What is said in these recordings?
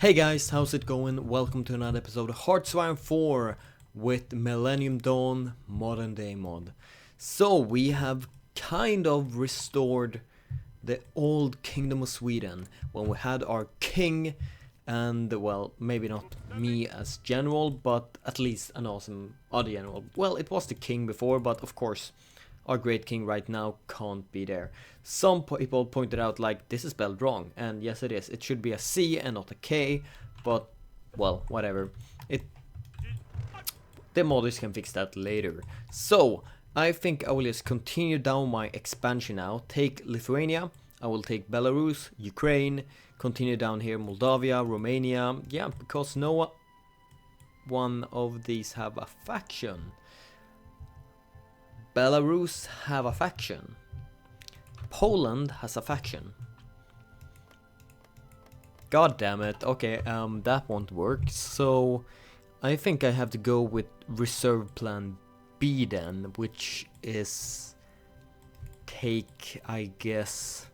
Hey guys, how's it going? Welcome to another episode of HoI4 with Millennium Dawn Modern Day Mod. So we have kind of restored the old Kingdom of Sweden when we had our king and, well, maybe not me as general, but at least an awesome other general. Well, it was the king before, but of course our great king right now can't be there. Some people pointed out like this is spelled wrong, and yes it is. It should be a C and not a K, but well, whatever. The modders can fix that later. So I think I will just continue down my expansion now. Take Lithuania, I will take Belarus, Ukraine, continue down here Moldavia, Romania. Yeah, because no one of these have a faction. Belarus have a faction. Poland has a faction. God damn it. Okay, that won't work. So I think I have to go with reserve plan B then, which is take, I guess,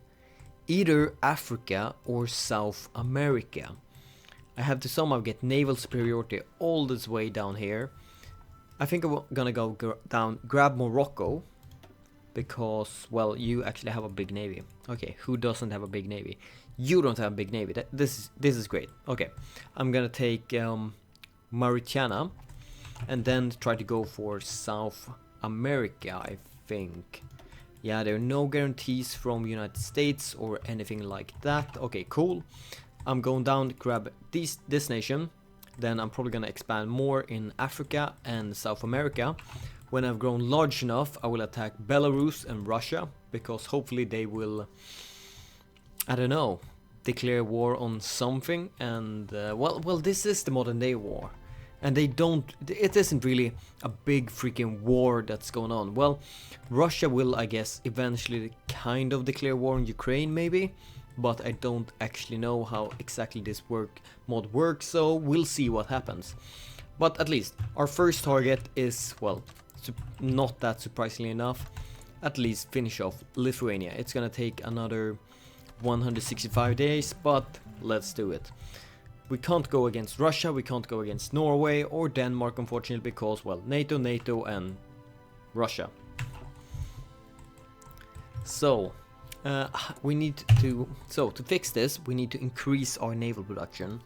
either Africa or South America. I have to somehow get naval superiority all this way down here. I think I'm gonna go down, grab Morocco, because, well, you actually have a big navy. Okay, who doesn't have a big navy? You don't have a big navy. This is great. Okay, I'm gonna take Mauritania, and then try to go for South America, I think. Yeah, there are no guarantees from United States or anything like that. Okay, cool. I'm going down to grab this nation. Then I'm probably gonna expand more in Africa and South America. When I've grown large enough, I will attack Belarus and Russia, because hopefully they will, I don't know, declare war on something. And well, this is the modern day war, and it isn't really a big freaking war that's going on. Well, Russia will, I guess, eventually kind of declare war on Ukraine, maybe. But I don't actually know how exactly this mod works, so we'll see what happens. But at least our first target is, well, not that surprisingly enough, at least finish off Lithuania. It's gonna take another 165 days, but let's do it. We can't go against Russia, we can't go against Norway or Denmark, unfortunately, because, well, NATO and Russia. So to fix this, we need to increase our naval production.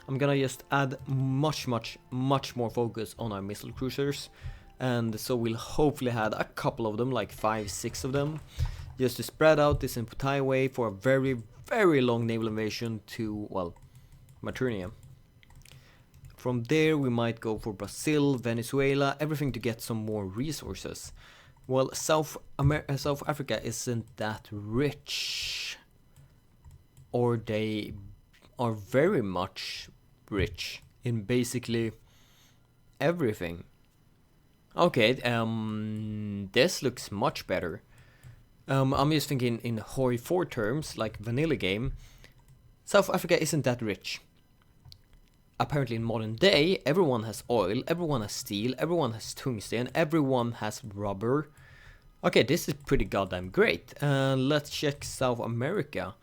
I'm gonna just add much more focus on our missile cruisers, and so we'll hopefully add a couple of them, like 5-6 of them, just to spread out this input highway for a very long naval invasion to, well, Maturnia. From there we might go for Brazil, Venezuela, everything to get some more resources. Well, South Africa isn't that rich, or they are very much rich in basically everything. Okay, this looks much better. I'm just thinking in HoI4 terms, like vanilla game. South Africa isn't that rich. Apparently in modern day, everyone has oil, everyone has steel, everyone has tungsten, everyone has rubber. Okay, this is pretty goddamn great. Let's check South America.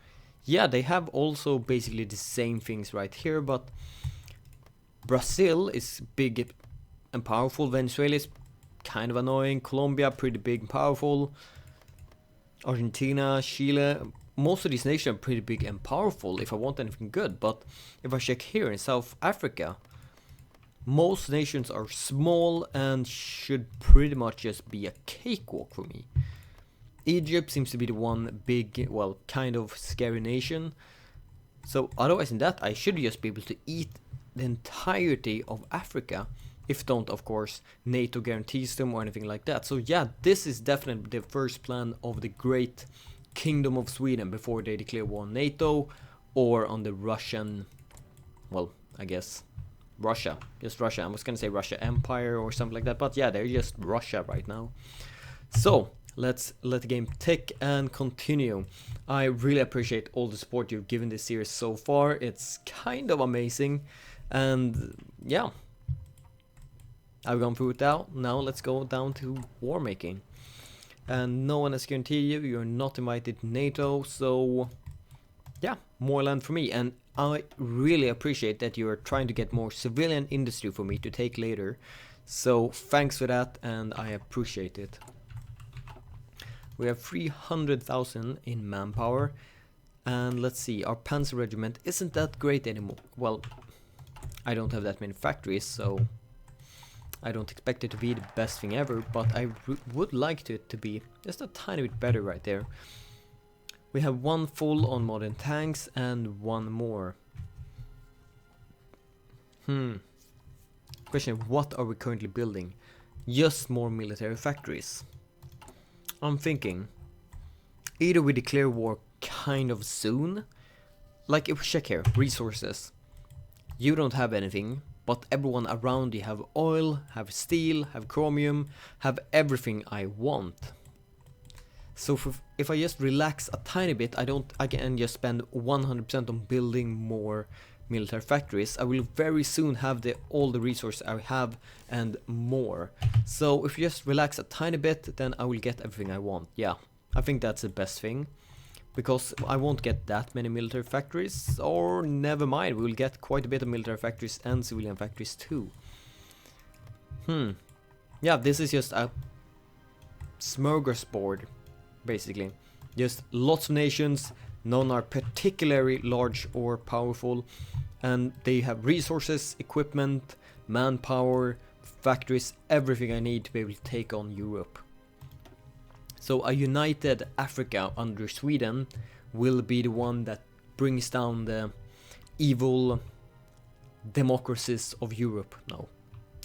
Yeah, they have also basically the same things right here, but Brazil is big and powerful. Venezuela is kind of annoying. Colombia, pretty big and powerful. Argentina, Chile, most of these nations are pretty big and powerful if I want anything good. But if I check here in South Africa, most nations are small and should pretty much just be a cakewalk for me. Egypt seems to be the one big, well, kind of scary nation. So otherwise than that, I should just be able to eat the entirety of Africa. If don't, of course, NATO guarantees them or anything like that. So yeah, this is definitely the first plan of the great Kingdom of Sweden before they declare war on NATO or on the Russian, well, I guess Russia, just Russia. I was gonna say Russia Empire or something like that, but yeah, they're just Russia right now. So let's let the game tick and continue. I really appreciate all the support you've given this series so far. It's kind of amazing, and yeah, I've gone through it now let's go down to war making. And no one has guaranteed you're not invited to NATO, so yeah, more land for me. And I really appreciate that you are trying to get more civilian industry for me to take later. So thanks for that, and I appreciate it. We have 300,000 in manpower, and let's see, our Panzer regiment isn't that great anymore. Well, I don't have that many factories, so I don't expect it to be the best thing ever, but I would like it to be just a tiny bit better right there. We have one full on modern tanks and one more. Question, what are we currently building? Just more military factories. I'm thinking, either we declare war kind of soon, like if we check here, resources. You don't have anything, but everyone around you have oil, have steel, have chromium, have everything I want. So if I just relax a tiny bit, I can just spend 100% on building more military factories. I will very soon have all the resources I have and more. So if you just relax a tiny bit, then I will get everything I want. Yeah, I think that's the best thing, because I won't get that many military factories, or never mind, we will get quite a bit of military factories and civilian factories too. Yeah, this is just a smorgasbord, basically. Just lots of nations, none are particularly large or powerful, and they have resources, equipment, manpower, factories, everything I need to be able to take on Europe. So a united Africa under Sweden will be the one that brings down the evil democracies of Europe. No,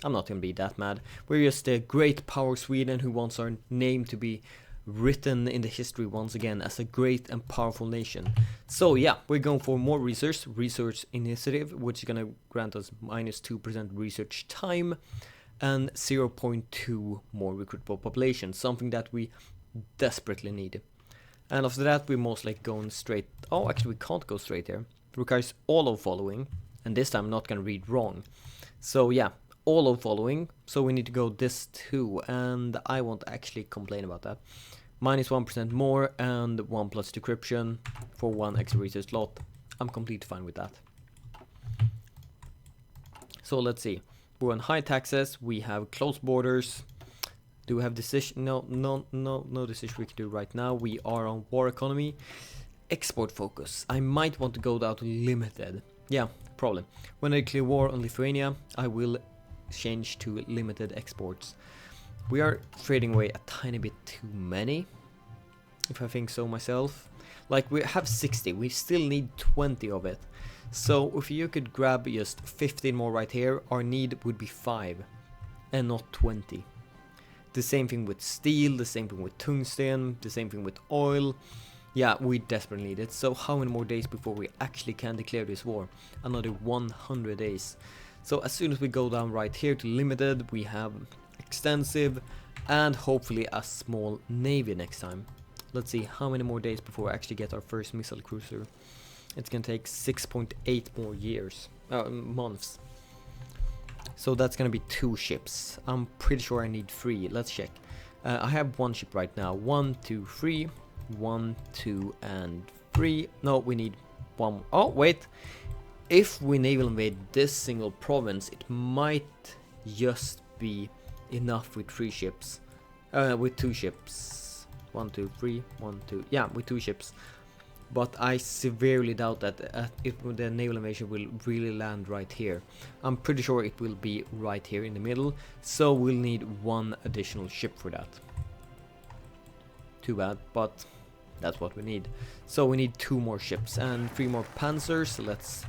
I'm not gonna be that mad. We're just a great power Sweden who wants our name to be written in the history once again as a great and powerful nation. So yeah, we're going for more research initiative, which is gonna grant us -2% research time and 0.2 more recruitable population, something that we desperately need. And after that, we're most likely going straight. Oh, actually, we can't go straight there. It requires all of following, and this time I'm not gonna read wrong. So yeah, all of following. So we need to go this too, and I won't actually complain about that. -1% more and 1+ decryption for 1 extra research slot. I'm completely fine with that. So let's see. We're on high taxes. We have closed borders. Do we have decision? No decision we can do right now. We are on war economy. Export focus. I might want to go down to limited. Yeah, problem. When I declare war on Lithuania, I will change to limited exports. We are trading away a tiny bit too many, if I think so myself. Like, we have 60, we still need 20 of it. So if you could grab just 15 more right here, our need would be 5 and not 20. The same thing with steel, the same thing with tungsten, the same thing with oil. Yeah, we desperately need it. So how many more days before we actually can declare this war? Another 100 days. So as soon as we go down right here to limited, we have extensive and hopefully a small navy next time. Let's see how many more days before we actually get our first missile cruiser. It's gonna take 6.8 more years, months. So that's gonna be 2 ships. I'm pretty sure I need 3. Let's check. I have 1 ship right now. 1, 2, 3. 1, 2, and 3. No, we need 1. Oh, wait. If we naval invade this single province, it might just be enough with 3 ships. With 2 ships. 1, 2, 3. 1, 2. Yeah, with 2 ships. But I severely doubt that if the naval invasion will really land right here. I'm pretty sure it will be right here in the middle. So we'll need 1 additional ship for that. Too bad, but that's what we need. So we need 2 more ships and 3 more panzers. Let's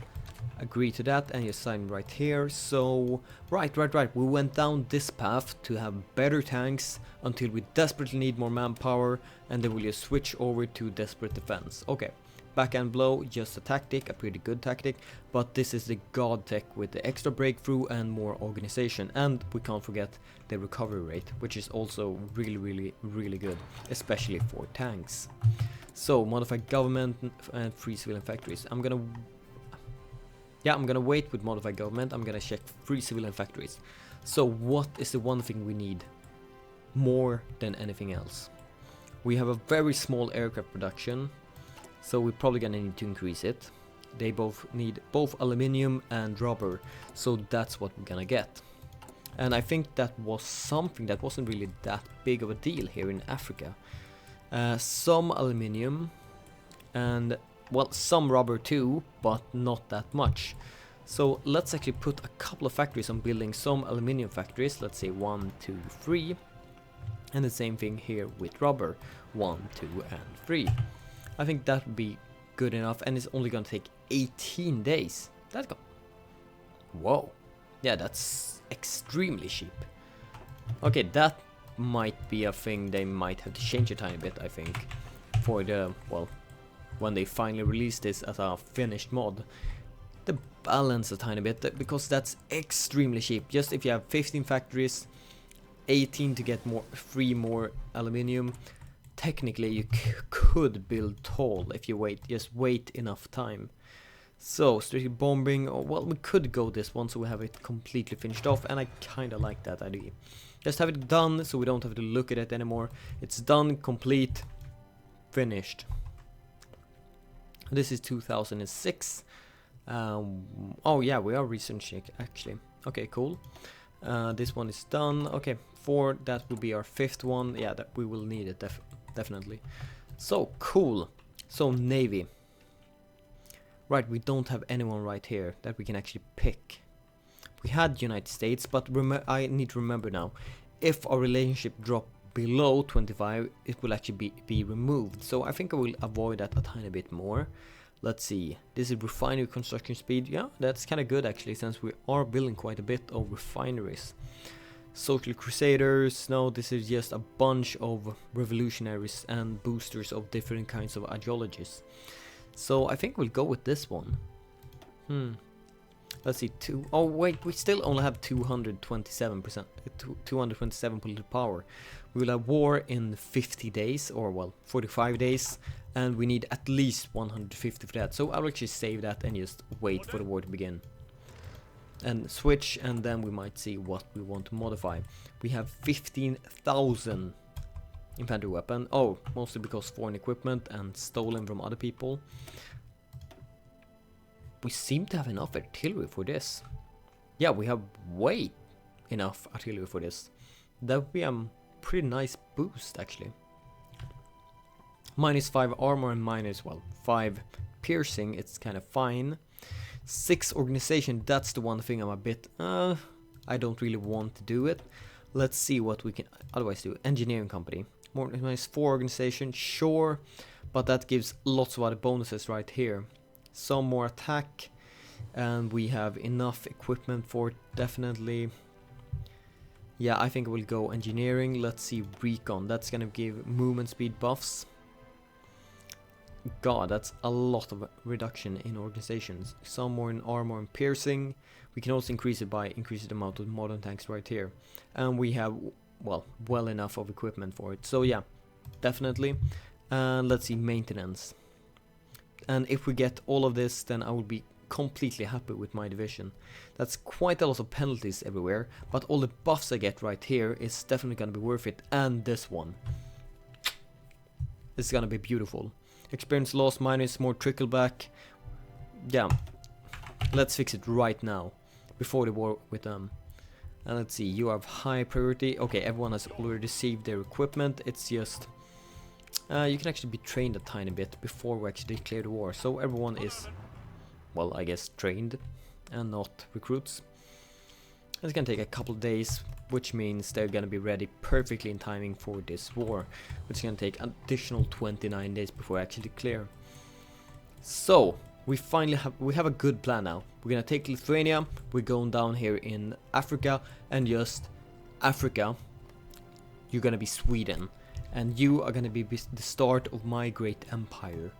agree to that and just sign right here. So right, we went down this path to have better tanks until we desperately need more manpower, and then we'll just switch over to desperate defense. Okay, backhand blow, just a tactic, a pretty good tactic, but this is the god tech with the extra breakthrough and more organization. And we can't forget the recovery rate, which is also really good, especially for tanks. So modified government and free civilian factories. I'm gonna wait with modified government. I'm gonna check free civilian factories. So what is the one thing we need more than anything else? We have a very small aircraft production, so we're probably gonna need to increase it. they both need both aluminium and rubber, so that's what we're gonna get. And I think that was something that wasn't really that big of a deal here in Africa. Some aluminium and, well, some rubber too, but not that much. So let's actually put a couple of factories on building some aluminium factories. Let's say 1, 2, 3. And the same thing here with rubber. 1, 2, and 3. I think that would be good enough, and it's only gonna take 18 days. That's go. Whoa. Yeah, that's extremely cheap. Okay, that might be a thing they might have to change a tiny bit, I think. For the, well, when they finally release this as a finished mod. The balance a tiny bit, because that's extremely cheap. Just if you have 15 factories, 18 to get 3 more aluminium. Technically you could build tall if you just wait enough time. So strategic bombing, or, well, we could go this one so we have it completely finished off, and I kinda like that idea. Just have it done so we don't have to look at it anymore. It's done, complete, finished. This is 2006. Oh yeah, we are researching actually. Okay, cool. This one is done. Okay, 4, that will be our 5th one. Yeah, that we will need it definitely. So cool. So Navy. Right, we don't have anyone right here that we can actually pick. We had United States, but I need to remember now, if our relationship drop below 25, it will actually be removed. So I think I will avoid that a tiny bit more. Let's see, this is refinery construction speed. Yeah, that's kind of good actually, since we are building quite a bit of refineries. Social Crusaders, no, this is just a bunch of revolutionaries and boosters of different kinds of ideologies. So I think we'll go with this one. Let's see, oh wait, we still only have 227%, 227 political power. We will have war in 50 days, or well, 45 days, and we need at least 150 for that. So I'll actually save that and just wait for the war to begin. And switch, and then we might see what we want to modify. We have 15,000 infantry weapon. Oh, mostly because foreign equipment and stolen from other people. We seem to have enough artillery for this. Yeah, we have way enough artillery for this. That would be a pretty nice boost actually. -5 armor and -5 piercing, it's kind of fine. 6 organization, that's the one thing I'm a bit, I don't really want to do it. Let's see what we can otherwise do. Engineering company, -4 organization, sure, but that gives lots of other bonuses right here. Some more attack, and we have enough equipment for it, definitely. Yeah, I think we'll go engineering. Let's see, recon, that's gonna give movement speed buffs. God, that's a lot of reduction in organizations. Some more in armor and piercing. We can also increase it by increasing the amount of modern tanks right here. And we have, well enough of equipment for it. So yeah, definitely. And let's see, maintenance. And if we get all of this, then I will be completely happy with my division. That's quite a lot of penalties everywhere, but all the buffs I get right here is definitely gonna be worth it. And this one. It's gonna be beautiful. Experience loss minus, more trickle back. Yeah, let's fix it right now before the war with them. And let's see, you have high priority. Okay, everyone has already received their equipment. It's just you can actually be trained a tiny bit before we actually declare the war. So everyone is, well, I guess trained and not recruits. It's gonna take a couple of days, which means they're gonna be ready perfectly in timing for this war, which is gonna take additional 29 days before I actually declare. So we finally have a good plan now. We're gonna take Lithuania, we're going down here in Africa, and just Africa, you're gonna be Sweden, and you are gonna be the start of my great empire,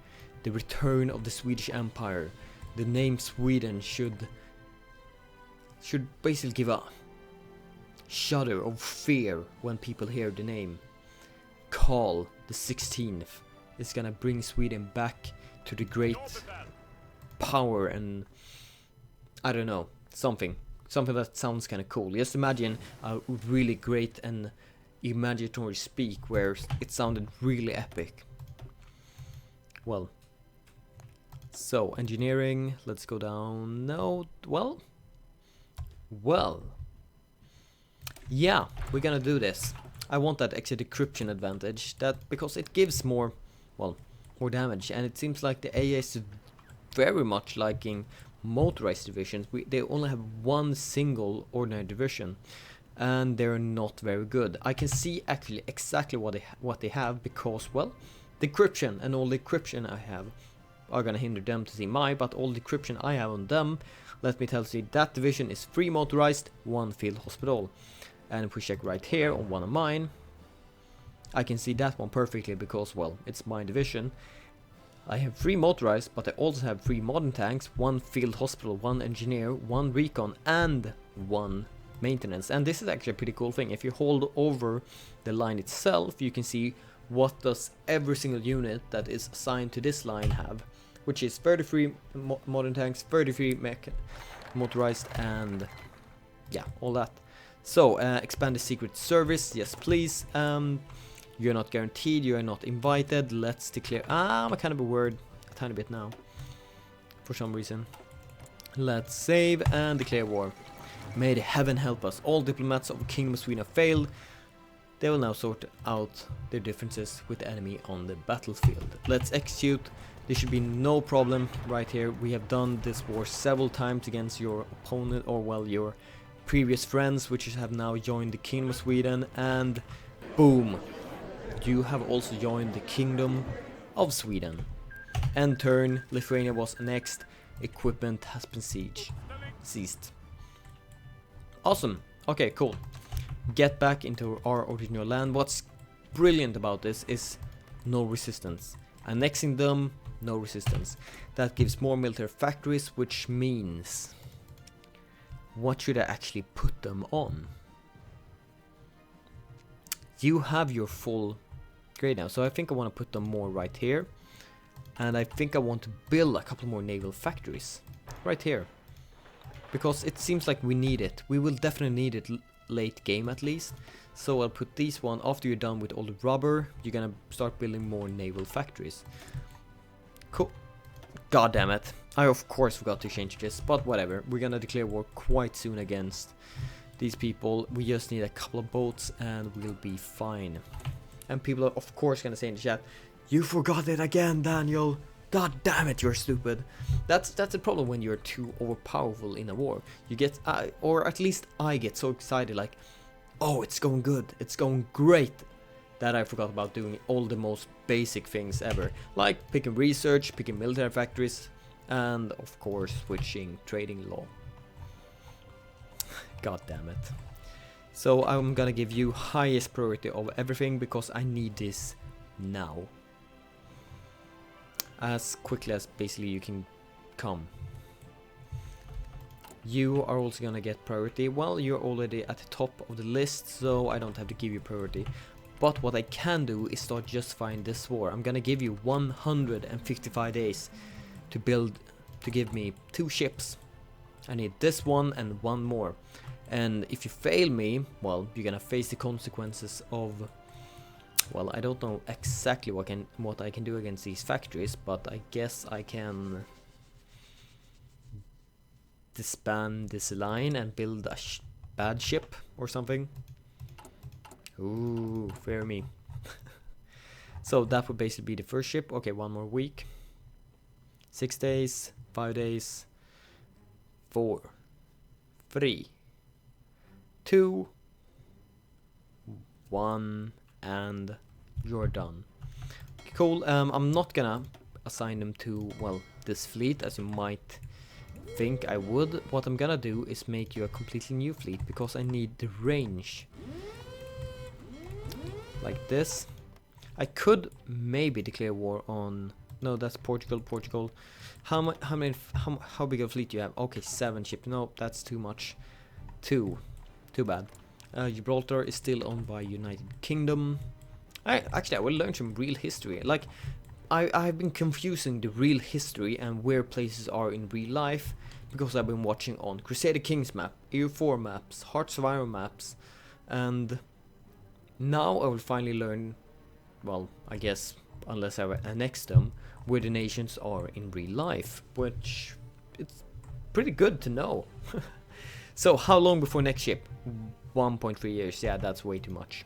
the return of the Swedish Empire. The name Sweden should basically give a shudder of fear when people hear the name. Karl the 16th is gonna bring Sweden back to the great power, and I don't know, something that sounds kind of cool. Just imagine a really great and imaginary speak where it sounded really epic. Well, So, engineering, let's go down. No, well, yeah, we're gonna do this. I want that extra decryption advantage, that because it gives more, well, more damage, and it seems like the AA is very much liking motorized divisions. They only have one single ordinary division, and they're not very good. I can see actually exactly what they have because, well, decryption and all the decryption I have are gonna hinder them to see but all the decryption I have on them, let me tell you, that division is 3 motorized, 1 field hospital. And if we check right here on one of mine, I can see that one perfectly because, well, it's my division. I have 3 motorized, but I also have 3 modern tanks, 1 field hospital, 1 engineer, 1 recon, and 1 maintenance. And this is actually a pretty cool thing. If you hold over the line itself, you can see what does every single unit that is assigned to this line have, which is 33 modern tanks, 33 mech motorized, and yeah, all that. So, expand the secret service, yes please. You're not guaranteed, you are not invited. Let's declare, I'm kind of a word a tiny bit now, for some reason. Let's save and declare war. May the heaven help us. All diplomats of the Kingdom of Sweden have failed. They will now sort out their differences with the enemy on the battlefield. Let's execute. There should be no problem right here. We have done this war several times against your opponent, or well, your previous friends, which have now joined the Kingdom of Sweden, and boom, you have also joined the Kingdom of Sweden. End turn, Lithuania was annexed, equipment has been seized. Awesome, okay, cool. Get back into our original land. What's brilliant about this is no resistance. Annexing them, no resistance. That gives more military factories, which means, what should I actually put them on? You have your full grade now, so I think I want to put them more right here. And I think I want to build a couple more naval factories right here, because it seems like we need it. We will definitely need it late game at least. So I'll put these one after you're done with all the rubber. You're gonna start building more naval factories. Cool. God damn it. I of course forgot to change this, but whatever. We're gonna declare war quite soon against these people. We just need a couple of boats and we'll be fine. And people are of course gonna say in the chat, "You forgot it again, Daniel. God damn it, you're stupid." That's a problem when you're too overpowerful in a war. You get, or at least I get so excited, like, oh, it's going good, it's going great, that I forgot about doing all the most basic things ever, like picking research, picking military factories, and of course switching trading law. God damn it. So I'm gonna give you highest priority of everything because I need this now. As quickly as basically you can come. You are also gonna get priority. Well, you're already at the top of the list, so I don't have to give you priority. But what I can do is start justifying this war. I'm gonna give you 155 days to build, to give me 2 ships. I need this one and 1 more. And if you fail me, well, you're gonna face the consequences of, well, I don't know exactly what I can do against these factories, but I guess I can disband this line and build a bad ship or something. Ooh, fear me. So that would basically be the first ship. Okay, 1 more week. 6 days, 5 days, 4, 3, 2, 1, and you're done. Cool. I'm not gonna assign them to, well, this fleet, as you might think I would. What I'm gonna do is make you a completely new fleet, because I need the range. Like this. I could maybe declare war on, no, that's Portugal. How big of a fleet do you have? Okay, 7 ships. No, that's too much. 2. Too bad. Gibraltar is still owned by United Kingdom. I will learn some real history. Like, I've been confusing the real history and where places are in real life, because I've been watching on Crusader Kings map, HoI4 maps, Hearts of Iron maps, and now I will finally learn, well, I guess, unless I annex them, where the nations are in real life, which it's pretty good to know. So how long before next ship? 1.3 years. Yeah, that's way too much.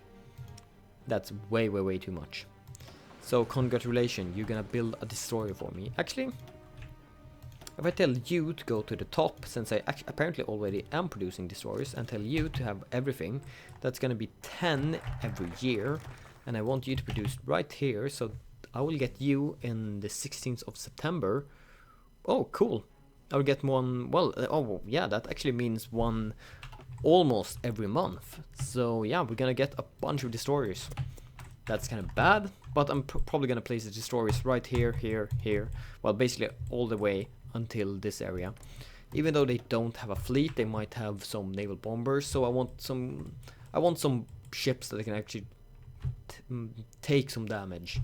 That's way too much. So congratulations, you're gonna build a destroyer for me. Actually, if I tell you to go to the top, since I apparently already am producing destroyers, and tell you to have everything, that's gonna be 10 every year. And I want you to produce right here, so I will get you in the 16th of September. Oh, cool. I'll get one, well, oh yeah, that actually means one almost every month. So yeah, we're gonna get a bunch of destroyers. That's kind of bad, but I'm probably gonna place the destroyers right here, here. Well, basically all the way until this area. Even though they don't have a fleet, they might have some naval bombers. So I want some ships that can actually take some damage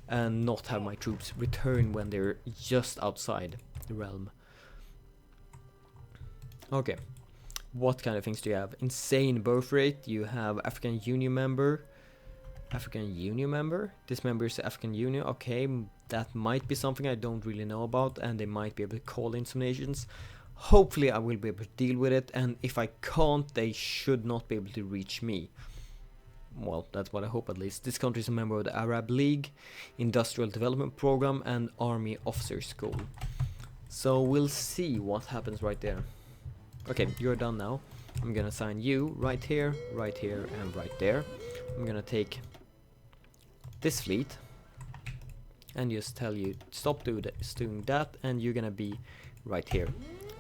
and not have my troops return when they're just outside the realm. Okay, what kind of things do you have? Insane birth rate. You have African Union member. This member is the African Union. Okay, that might be something I don't really know about, and they might be able to call in some nations. Hopefully I will be able to deal with it, and if I can't, they should not be able to reach me. Well, that's what I hope at least. This country is a member of the Arab League, Industrial Development Program, and Army Officer School. So we'll see what happens right there. Okay, you're done now. I'm gonna assign you right here, and right there. I'm gonna take this fleet and just tell you stop doing that, and you're gonna be right here,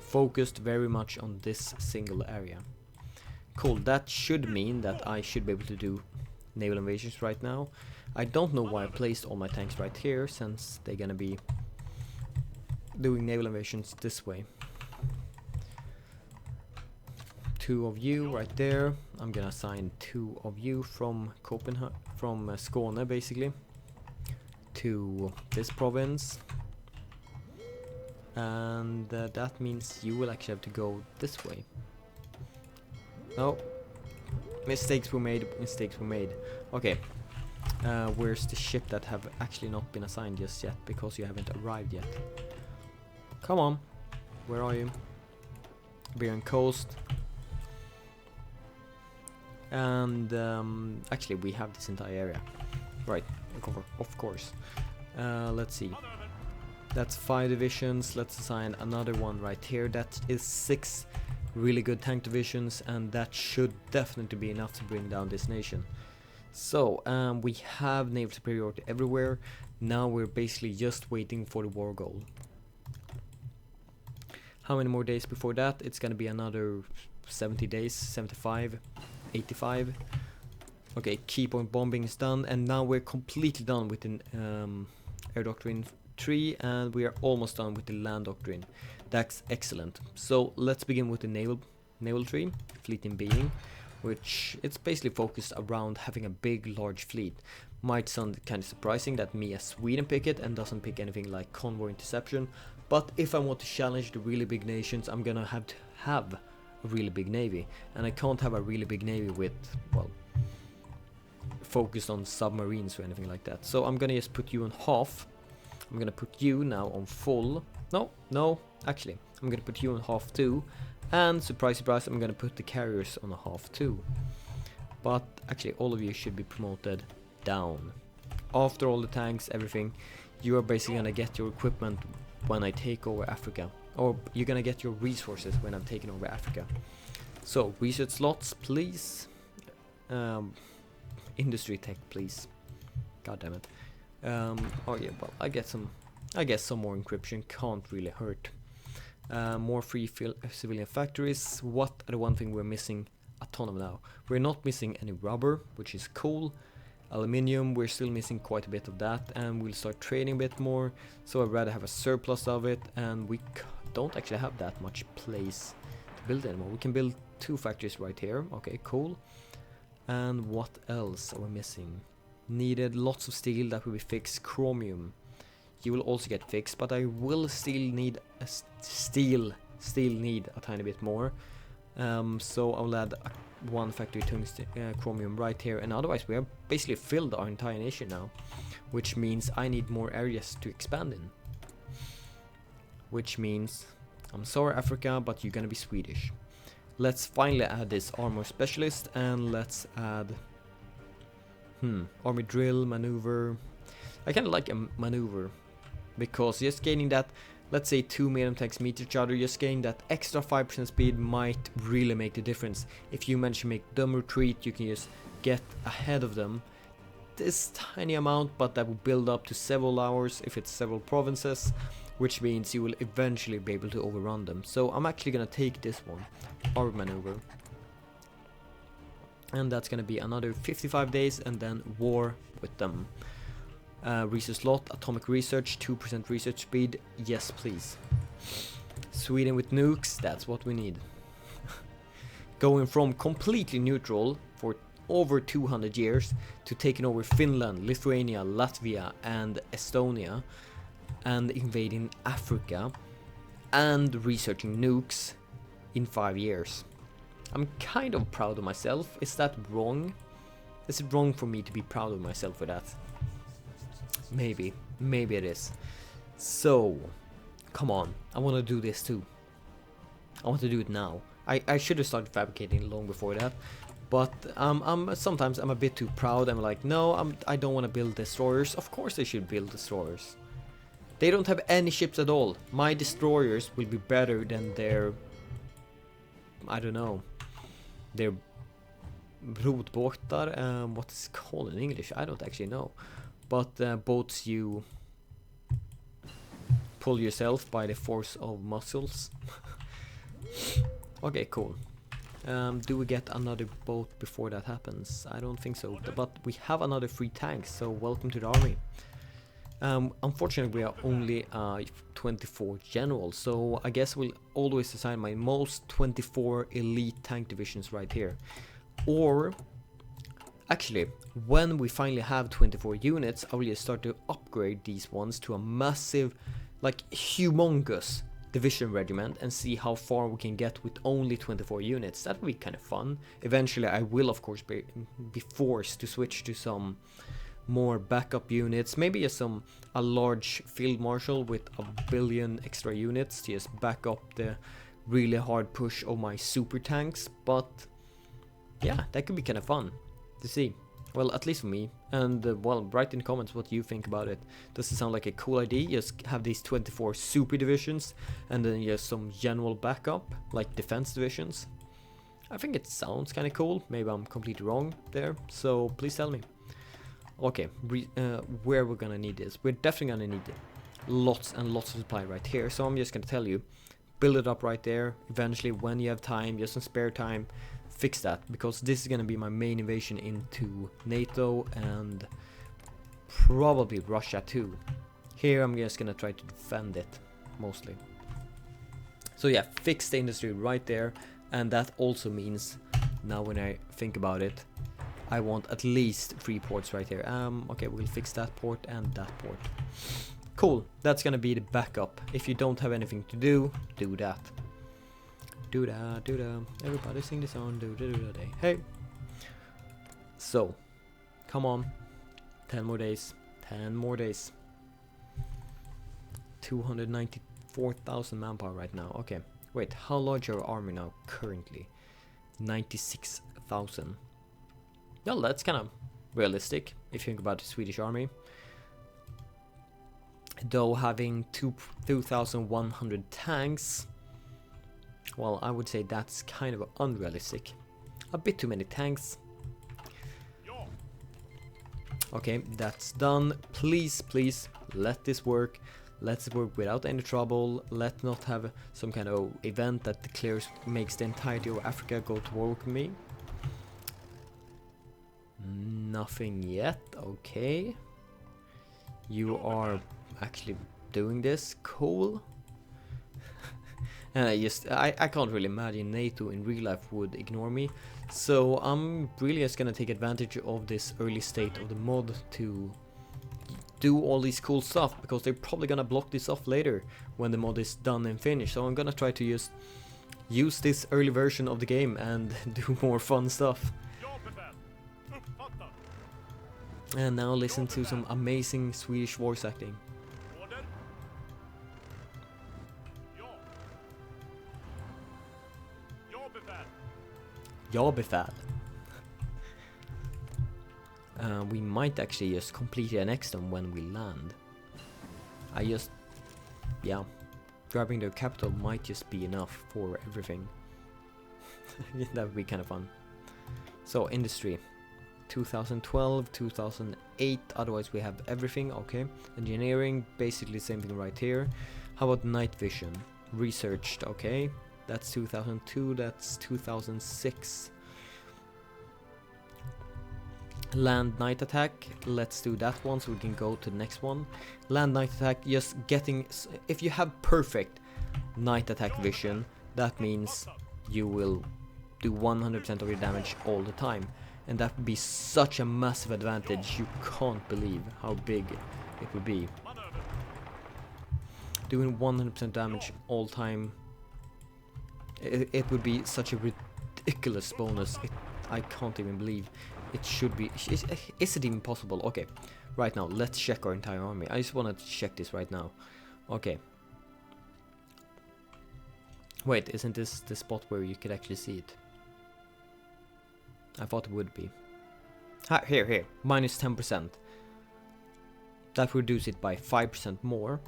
focused very much on this single area. Cool, that should mean that I should be able to do naval invasions right now. I don't know why I placed all my tanks right here, since they're gonna be doing naval invasions this way. 2 of you right there. I'm gonna assign 2 of you from Skåne basically to this province, and that means you will actually have to go this way. No, mistakes were made. Okay, where's the ship that have actually not been assigned just yet, because you haven't arrived yet? Come on, where are you? Iberian coast. And actually we have this entire area, right? Of course. Let's see, that's 5 divisions. Let's assign another one right here. That is 6 really good tank divisions, and that should definitely be enough to bring down this nation. So we have naval superiority everywhere. Now we're basically just waiting for the war goal. How many more days before that? It's gonna be another 70 days, 75, 85. Okay, key point bombing is done, and now we're completely done with the air doctrine 3, and we are almost done with the land doctrine. That's excellent. So let's begin with the naval tree, fleet in being, which it's basically focused around having a big, large fleet. Might sound kind of surprising that me as Sweden pick it and doesn't pick anything like convoy interception, but if I want to challenge the really big nations, I'm gonna have to have a really big navy, and I can't have a really big navy with, well, focused on submarines or anything like that. So I'm gonna just put you on half. I'm gonna put you now on full. No, actually, I'm gonna put you on half too, and surprise, surprise, I'm gonna put the carriers on a half too. But actually, all of you should be promoted down. After all the tanks, everything, you are basically gonna get your equipment when I take over Africa, or you're gonna get your resources when I've taken over Africa. So research slots, please. Industry tech, please. God damn it. Oh yeah, well, I guess some more encryption can't really hurt. More free civilian factories. What are the one thing we're missing a ton of now? We're not missing any rubber, which is cool. Aluminium, we're still missing quite a bit of that, and we'll start trading a bit more, so I'd rather have a surplus of it, and we don't actually have that much place to build anymore. We can build 2 factories right here. Okay, cool. And what else are we missing? Needed lots of steel, that will be fixed. Chromium, you will also get fixed, but I will still need a steel need a tiny bit more. So I'll add one factory tungsten chromium right here, and otherwise we have basically filled our entire nation now, which means I need more areas to expand in. Which means, I'm sorry Africa, but you're gonna be Swedish. Let's finally add this armor specialist, and let's add army drill, maneuver. I kinda like a maneuver, because just gaining that, let's say 2 medium tanks meet each other, just gaining that extra 5% speed might really make the difference. If you manage to make them retreat, you can just get ahead of them. This tiny amount, but that will build up to several hours if it's several provinces, which means you will eventually be able to overrun them. So I'm actually gonna take this one, our maneuver. And that's gonna be another 55 days and then war with them. Research slot, atomic research, 2% research speed, yes please. Sweden with nukes, that's what we need. Going from completely neutral for over 200 years to taking over Finland, Lithuania, Latvia and Estonia, and invading Africa and researching nukes in 5 years. I'm kind of proud of myself. Is that wrong? Is it wrong for me to be proud of myself for that? Maybe it is. So, come on, I want to do this too. I want to do it now. I should have started fabricating long before that, but sometimes I'm a bit too proud. I'm like, no, I don't want to build destroyers. Of course they should build destroyers. They don't have any ships at all. My destroyers will be better than their, I don't know, their rotbåtar. What is it called in English? I don't actually know. But boats you pull yourself by the force of muscles. Okay, cool. Do we get another boat before that happens? I don't think so. But we have another 3 tanks, so welcome to the army. Unfortunately, we are only 24 generals, so I guess we'll always assign my most 24 elite tank divisions right here. Or, actually, when we finally have 24 units, I will just start to upgrade these ones to a massive, like humongous division regiment and see how far we can get with only 24 units. That would be kind of fun. Eventually I will of course be forced to switch to some more backup units, maybe just a large field marshal with 1 billion extra units to just back up the really hard push of my super tanks. But yeah, that could be kind of fun to see. Well, at least for me. And well, write in the comments what you think about it. Does it sound like a cool idea? Just have these 24 super divisions and then just some general backup, like defense divisions. I think it sounds kind of cool. Maybe I'm completely wrong there, so please tell me. Okay, where we're gonna need this. We're definitely gonna need lots and lots of supply right here, so I'm just gonna tell you, build it up right there. Eventually, when you have time, just some spare time, fix that, because this is gonna be my main invasion into NATO and probably Russia too. Here I'm just gonna try to defend it mostly. So yeah, fix the industry right there, and that also means, now when I think about it, I want at least 3 ports right here. Okay, we'll fix that port and that port. Cool, that's gonna be the backup. If you don't have anything to do, do that. Do da, do da. Everybody sing the song, do da do da day. Hey! So, come on. 10 more days. 10 more days. 294,000 manpower right now. Okay, wait, how large are our army now currently? 96,000. Well, that's kind of realistic if you think about the Swedish army. Though having 2,100 tanks, well, I would say that's kind of unrealistic. A bit too many tanks. Okay, that's done. Please, please, let this work. Let's work without any trouble. Let's not have some kind of event that declares, makes the entirety of Africa go to war with me. Nothing yet, okay. You are actually doing this, cool. And I can't really imagine NATO in real life would ignore me. So I'm really just gonna take advantage of this early state of the mod to do all these cool stuff, because they're probably gonna block this off later when the mod is done and finished. So I'm gonna try to just use this early version of the game and do more fun stuff. And now listen to some amazing Swedish voice acting. Ja befäl. We might actually just completely annex them when we land. Yeah, grabbing their capital might just be enough for everything. That would be kind of fun. So, industry. 2012, 2008, otherwise we have everything, okay. Engineering, basically same thing right here. How about night vision? Researched, okay. That's 2002, that's 2006. Land night attack, let's do that one so we can go to the next one. Land night attack, just getting, if you have perfect night attack vision, that means you will do 100% of your damage all the time. And that would be such a massive advantage, you can't believe how big it would be. Doing 100% damage all time, it would be such a ridiculous bonus. I can't even believe it should be. Is it even possible? Okay, right now let's check our entire army. I just want to check this right now. Okay. Wait, isn't this the spot where you could actually see it? I thought it would be. Here, minus 10%. That would reduce it by 5% more.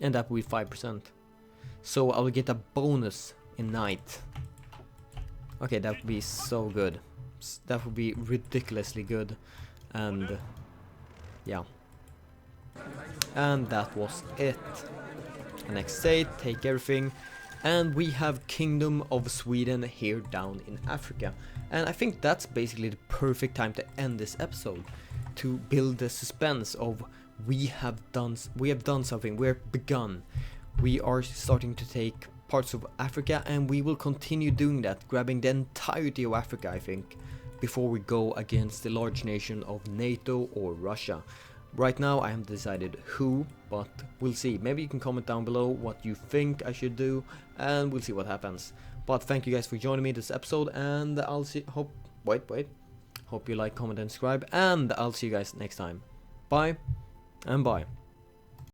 And that would be 5%. So I will get a bonus in night. Okay, that would be so good. That would be ridiculously good. And yeah. And that was it. Next state, take everything. And we have Kingdom of Sweden here down in Africa. And I think that's basically the perfect time to end this episode. To build the suspense of we have done something, we're begun. We are starting to take parts of Africa and we will continue doing that, grabbing the entirety of Africa, I think, before we go against the large nation of NATO or Russia. Right now I haven't decided who, but we'll see. Maybe you can comment down below what you think I should do, and we'll see what happens. But thank you guys for joining me this episode, and I'll see. Hope you like, comment, and subscribe, and I'll see you guys next time. Bye, and bye.